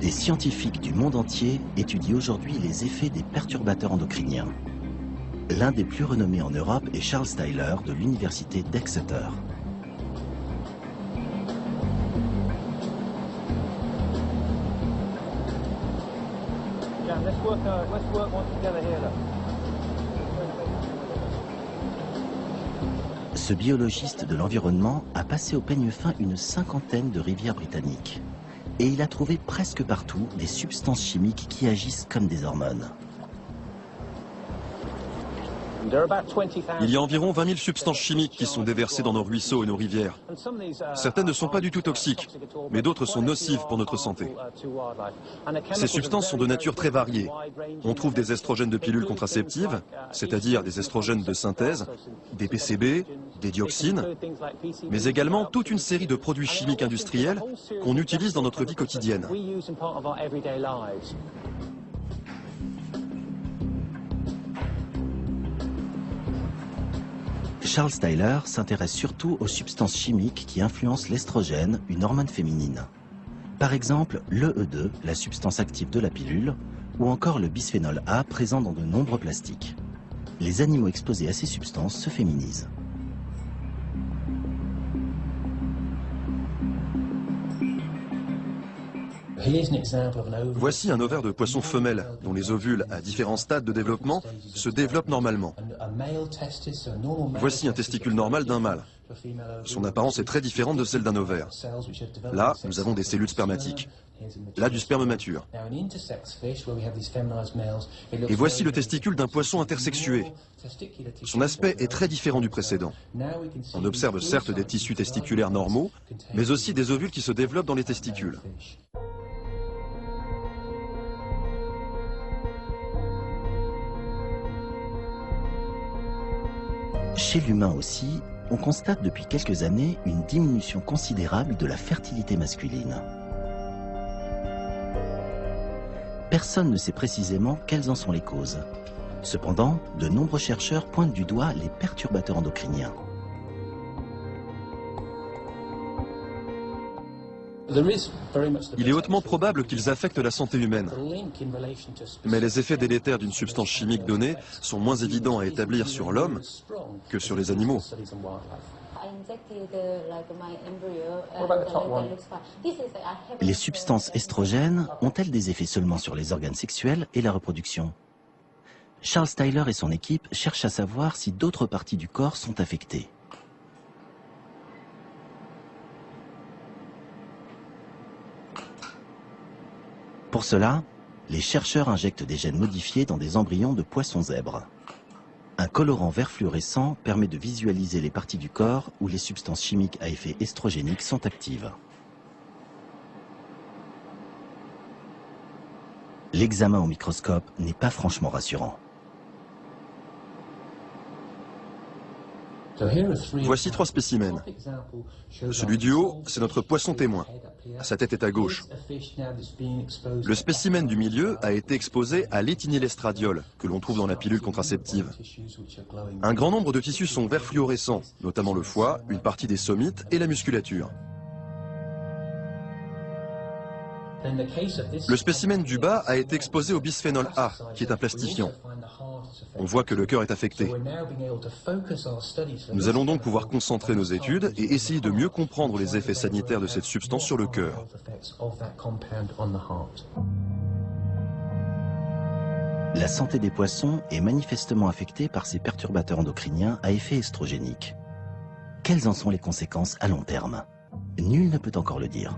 Des scientifiques du monde entier étudient aujourd'hui les effets des perturbateurs endocriniens. L'un des plus renommés en Europe est Charles Tyler de l'université d'Exeter. Ce biologiste de l'environnement a passé au peigne fin une cinquantaine de rivières britanniques. Et il a trouvé presque partout des substances chimiques qui agissent comme des hormones. Il y a environ 20 000 substances chimiques qui sont déversées dans nos ruisseaux et nos rivières. Certaines ne sont pas du tout toxiques, mais d'autres sont nocives pour notre santé. Ces substances sont de nature très variée. On trouve des estrogènes de pilules contraceptives, c'est-à-dire des estrogènes de synthèse, des PCB, des dioxines, mais également toute une série de produits chimiques industriels qu'on utilise dans notre vie quotidienne. Charles Tyler s'intéresse surtout aux substances chimiques qui influencent l'estrogène, une hormone féminine. Par exemple, l'EE2, la substance active de la pilule, ou encore le bisphénol A présent dans de nombreux plastiques. Les animaux exposés à ces substances se féminisent. Voici un ovaire de poisson femelle, dont les ovules, à différents stades de développement, se développent normalement. Voici un testicule normal d'un mâle. Son apparence est très différente de celle d'un ovaire. Là, nous avons des cellules spermatiques. Là, du sperme mature. Et voici le testicule d'un poisson intersexué. Son aspect est très différent du précédent. On observe certes des tissus testiculaires normaux, mais aussi des ovules qui se développent dans les testicules. Chez l'humain aussi, on constate depuis quelques années une diminution considérable de la fertilité masculine. Personne ne sait précisément quelles en sont les causes. Cependant, de nombreux chercheurs pointent du doigt les perturbateurs endocriniens. Il est hautement probable qu'ils affectent la santé humaine. Mais les effets délétères d'une substance chimique donnée sont moins évidents à établir sur l'homme que sur les animaux. Les substances estrogènes ont-elles des effets seulement sur les organes sexuels et la reproduction? Charles Tyler et son équipe cherchent à savoir si d'autres parties du corps sont affectées. Pour cela, les chercheurs injectent des gènes modifiés dans des embryons de poissons zèbres. Un colorant vert fluorescent permet de visualiser les parties du corps où les substances chimiques à effet estrogénique sont actives. L'examen au microscope n'est pas franchement rassurant. Voici 3 spécimens. Celui du haut, c'est notre poisson témoin. Sa tête est à gauche. Le spécimen du milieu a été exposé à l'éthénylestradiol, que l'on trouve dans la pilule contraceptive. Un grand nombre de tissus sont verts fluorescents, notamment le foie, une partie des somites et la musculature. Le spécimen du bas a été exposé au bisphénol A, qui est un plastifiant. On voit que le cœur est affecté. Nous allons donc pouvoir concentrer nos études et essayer de mieux comprendre les effets sanitaires de cette substance sur le cœur. La santé des poissons est manifestement affectée par ces perturbateurs endocriniens à effet estrogénique. Quelles en sont les conséquences à long terme? Nul ne peut encore le dire.